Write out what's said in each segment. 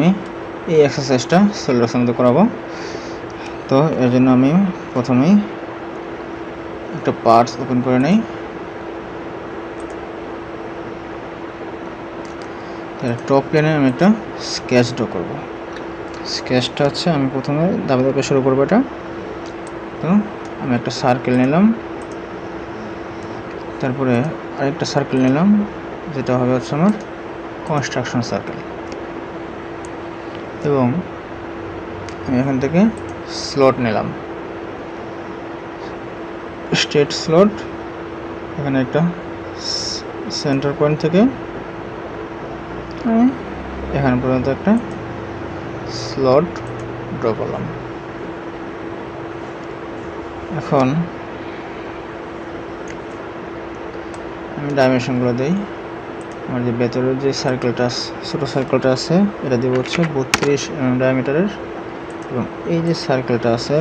আমি এই এক্সারসাইজটা সলিডওয়ার্কসের মধ্যে করাবো। তো এর জন্য আমি প্রথমেই একটা পার্টস ওপেন করে নেই। টপ প্লেনে আমি একটা স্কেচ ড্র করব। স্কেচটা হচ্ছে আমি প্রথমে ধাপে ধাপে শুরু করবো এটা। তো আমি একটা সার্কেল নিলাম, তারপরে আরেকটা সার্কেল নিলাম যেটা হবে হচ্ছে আমার কনস্ট্রাকশন সার্কেল, এবং আমি এখান থেকে স্লট নিলাম, স্ট্রেট স্লট। এখানে একটা সেন্টার পয়েন্ট থেকে এখানে পর্যন্ত একটা স্লট ড্র করলাম। এখন আমি ডাইমেনশনগুলো দিই। আমার যে ভেতরের যে সার্কেলটা ছোটো সার্কেলটা আছে এটা দেবো হচ্ছে 32 mm ডায়ামিটারের, এবং এই যে সার্কেলটা আছে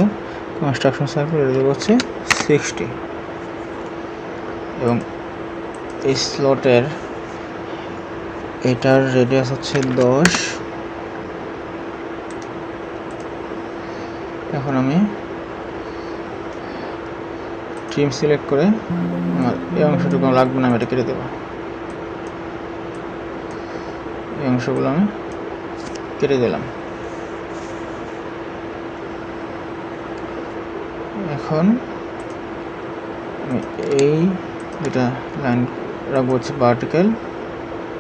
কনস্ট্রাকশন সার্কেল এটা দেবো হচ্ছে 60, এবং এই স্লটের এটার রেডিয়াস হচ্ছে 10। এখন আমি ট্রিম সিলেক্ট করে আমার এই অংশটুকু লাগবে না, আমি এটা কেটে দেবো। এই অংশগুলো আমি কেটে দিলাম। এখন আমি এই দুটা লাইন রাখবো হচ্ছে ভার্টিক্যাল,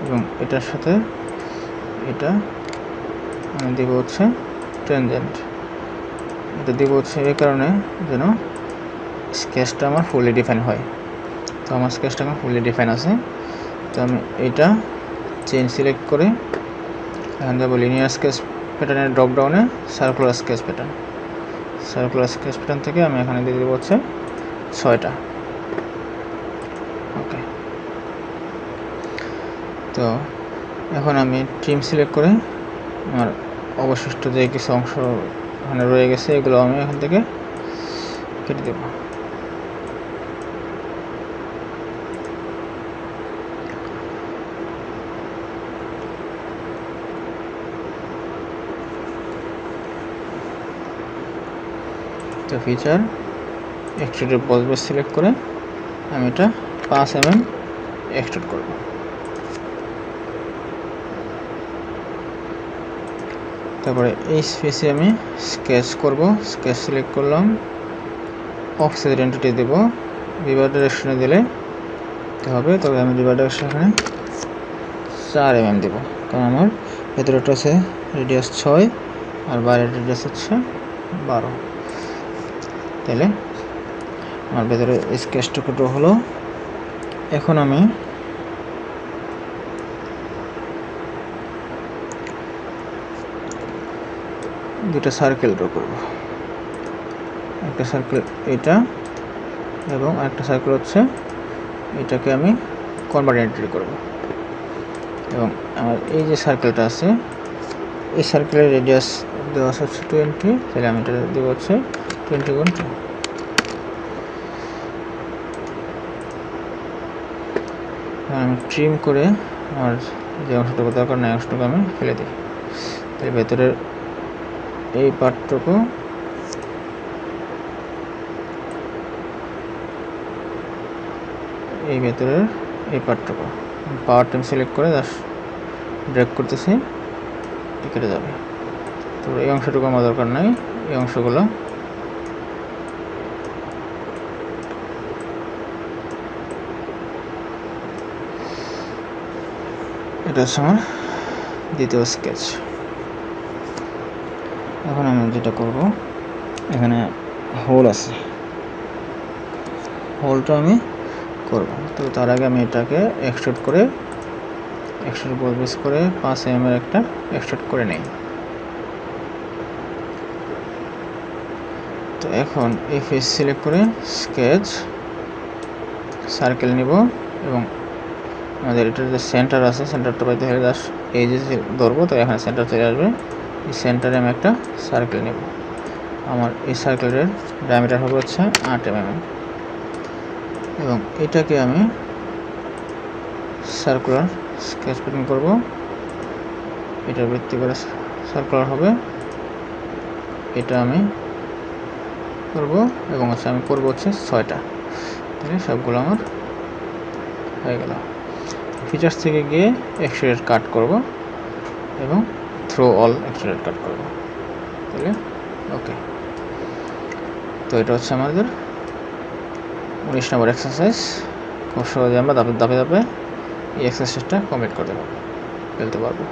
এবং এটার সাথে এটা আমি দেবো হচ্ছে ট্যানজেন্ট। এটা দেবো হচ্ছে এই কারণে যেন স্কেচটা আমার ফুলি ডিফাইন হয়। তো আমার স্কেচটা আমার ফুলি ডিফাইন আছে। তো আমি এটা চেইন সিলেক্ট করে এখানে যাবো লিনিয়ার স্কেচ প্যাটার্নের ড্রপ ডাউনে circular sketch pattern. Circular sketch pattern থেকে আমি এখানে দিয়ে দেবো হচ্ছে 6টা। ওকে, তো এখন আমি ট্রিম সিলেক্ট করে আমার অবশিষ্ট যে কিছু অংশ এখানে রয়ে গেছে এগুলো আমি এখান থেকে কেটে দেব। তো ফিচার এক্সট্রুডের বস বেস সিলেক্ট করে আমি এটা 5 mm এক্সট্রুড করব। তারপরে এই স্পেসে আমি স্কেচ করব। স্কেচ সিলেক্ট করলাম, অফসেট এন্টিটি দেব, রিভার ডাইরেকশনে দিলে হবে, তবে আমি রিভার ডাইরেকশন এখানে 4 mm দেব, কারণ আমার ভেতরেটা আছে রেডিয়াস 6 আর বাইরের রেডিয়াস হচ্ছে 12। তাহলে আমার ভেতরে স্কেচটুকু ড্র হলো। এখন আমি দুটো সার্কেল ড্র করব। একটা সার্কেল এটা, এবং আরেকটা সার্কেল হচ্ছে এটাকে আমি কনভার্জেন্টলি করব। এবং আমার এই যে সার্কেলটা আছে এই সার্কেলের রেডিয়াস দেওয়া হচ্ছে 20, তাহলে আমি এটা দেবো হচ্ছে 20x2। আমি ট্রিম করে আমার যে অংশটুকু দরকার না অংশটুকু আমি ফেলে দিই। তাই ভেতরের এই পার্টটুকু এই ভেতরের এই পার্টটুকু পাওয়ার টাইম সিলেক্ট করে জাস্ট ড্র্যাগ করতেছি, কেটে যাবে। তো এই অংশটুকু আমার দরকার নাই, এই অংশগুলো এটা হচ্ছে আমার দ্বিতীয় স্কেচ। এখন আমি যেটা করব, এখানে হোল আছে, হোলটা আমি করব। তো তার আগে আমি এটাকে এক্সট্রুড করে বল বেস করে 5 mm এর একটা এক্সট্রুড করে নেই। তো এখন এই ফেস সিলেক্ট করে স্কেচ সার্কেল নিব, এবং আমাদের এটার যে সেন্টার আছে সেন্টারটা পাইতে হলে জাস্ট এই যে ধরবো, তো এখানে সেন্টার চলে আসবে। এই সেন্টারে আমি একটা সার্কেল নেব। আমার এই সার্কেলের ডায়ামিটার হবে হচ্ছে 8 mm, এবং এটাকে আমি সার্কুলার স্কেচ প্যাটার্ন করব। এটার ভিত্তি করে সার্কুলার হবে, এটা আমি করব এবং আমি করব হচ্ছে 6টা, তাহলে সবগুলো আমার হয়ে গেল। ফিচার্স থেকে গিয়ে এক্সট্রুডেড কাট করব এবং থ্রো অল এক্সট্রুডেড কাট করব, তাহলে ওকে। তো এটা হচ্ছে আমাদের 19 নম্বর এক্সারসাইজ। খুব সহজে আমরা ধাপে ধাপে এই এক্সারসাইজটা কমপ্লিট করতে পারবো, ফেলতে পারবো।